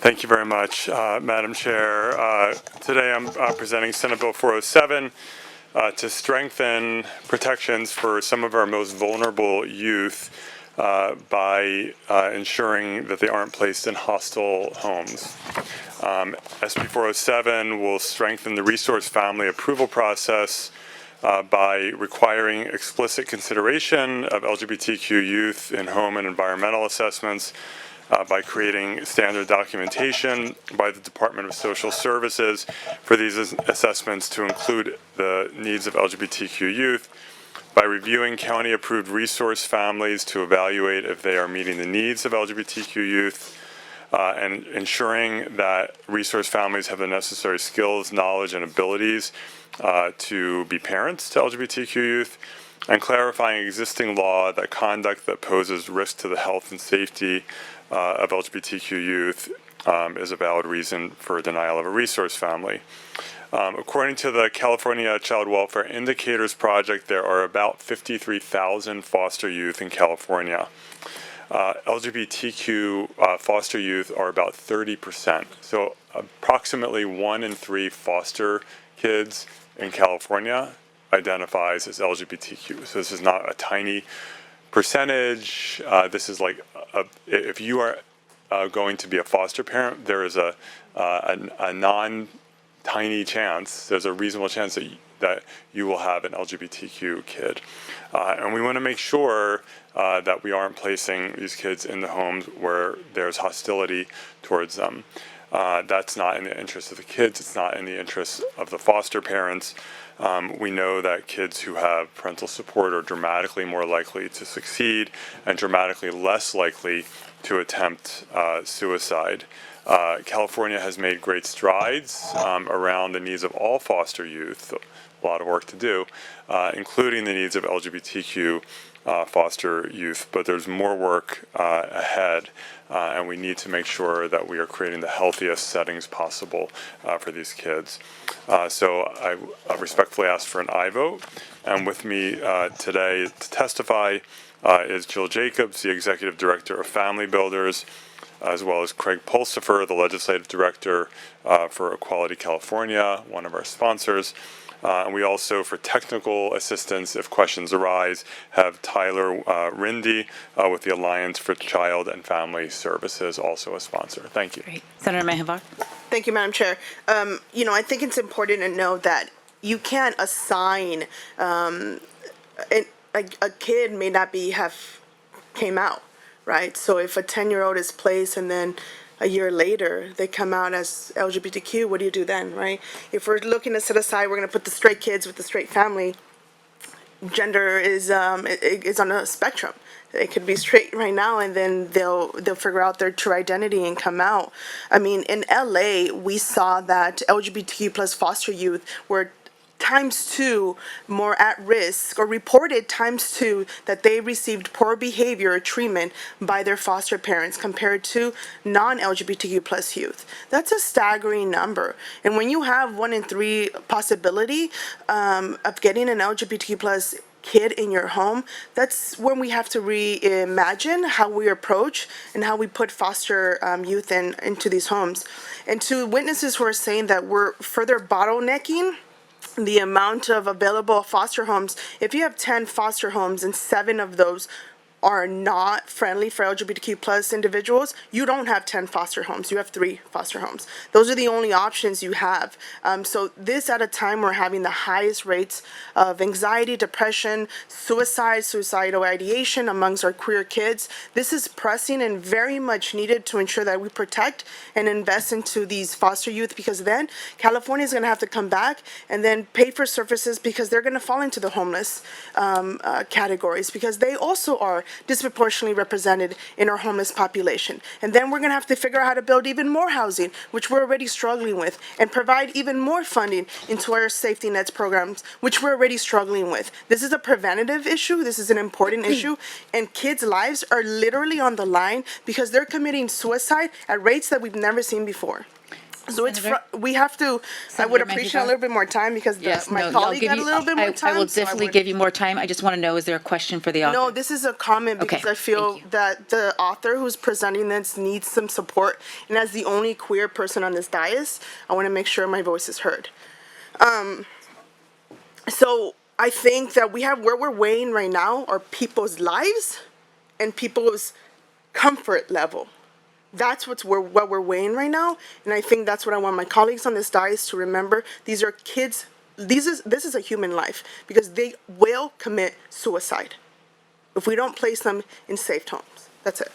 Thank you very much, Madam Chair. Today I'm presenting Senate Bill 407 to strengthen protections for some of our most vulnerable youth by ensuring that they aren't placed in hostile homes. SB 407 will strengthen the resource family approval process by requiring explicit consideration of LGBTQ youth in home and environmental assessments, by creating standard documentation by the Department of Social Services for these assessments to include the needs of LGBTQ youth, by reviewing county-approved resource families to evaluate if they are meeting the needs of LGBTQ youth, and ensuring that resource families have the necessary skills, knowledge, and abilities to be parents to LGBTQ youth, and clarifying existing law that conduct that poses risk to the health and safety of LGBTQ youth is a valid reason for denial of a resource family. According to the California Child Welfare Indicators Project, there are about 53,000 foster youth in California. LGBTQ foster youth are about 30%. So approximately 1 in 3 foster kids in California identifies as LGBTQ. So this is not a tiny percentage. This is like if you are going to be a foster parent, there is a non-tiny chance, there's a reasonable chance that you will have an LGBTQ kid. And we want to make sure that we aren't placing these kids in the homes where there's hostility towards them. That's not in the interest of the kids. It's not in the interest of the foster parents. We know that kids who have parental support are dramatically more likely to succeed and dramatically less likely to attempt suicide. California has made great strides around the needs of all foster youth, a lot of work to do, including the needs of LGBTQ foster youth, but there's more work ahead, and we need to make sure that we are creating the healthiest settings possible for these kids. So I respectfully ask for an aye vote, and with me today to testify is Jill Jacobs, the Executive Director of Family Builders, as well as Craig Pulsifer, the Legislative Director for Equality California, one of our sponsors. And we also, for technical assistance, if questions arise, have Tyler Rindy with the Alliance for Child and Family Services, also a sponsor. Thank you. Great. Senator Mehenvar. Thank you, Madam Chair. I think it's important to know that you can't assign a kid may not have came out, right? So if a 10-year-old is placed and then a year later they come out as LGBTQ, what do you do then, right? If we're looking to set aside, we're going to put the straight kids with the straight family. Gender is on a spectrum. It could be straight right now, and then they'll figure out their true identity and come out. I mean, in LA, we saw that LGBTQ plus foster youth were ×2 more at risk, or reported ×2 that they received poor behavior or treatment by their foster parents compared to non-LGBTQ plus youth. That's a staggering number. And when you have 1 in 3 possibility of getting an LGBTQ plus kid in your home, that's when we have to reimagine how we approach and how we put foster youth into these homes. And to witnesses who are saying that we're further bottlenecking the amount of available foster homes, if you have 10 foster homes and 7 of those are not friendly for LGBTQ plus individuals, you don't have 10 foster homes. You have 3 foster homes. Those are the only options you have. So this at a time we're having the highest rates of anxiety, depression, suicidal ideation amongst our queer kids. This is pressing and very much needed to ensure that we protect and invest into these foster youth, because then California is going to have to come back and then pay for services, because they're going to fall into the homeless categories, because they also are disproportionately represented in our homeless population. And then we're going to have to figure out how to build even more housing, which we're already struggling with, and provide even more funding into our safety nets programs, which we're already struggling with. This is a preventative issue. This is an important issue. And kids' lives are literally on the line because they're committing suicide at rates that we've never seen before. So it's, Senator? we have to, I would Senator appreciate a Mancuso? little bit more time because Yes, my no, I'll colleague give got a you, little bit more I time. will so definitely would- give you more time. I just want to know, is there a question for the author? No, this is a comment because Okay, I feel thank you. that the author who's presenting this needs some support. And as the only queer person on this dais, I want to make sure my voice is heard. So I think that we have, where we're weighing right now are people's lives and people's comfort level. That's what we're weighing right now, and I think that's what I want my colleagues on this dais to remember. These are kids. This is a human life because they will commit suicide if we don't place them in safe homes. That's it.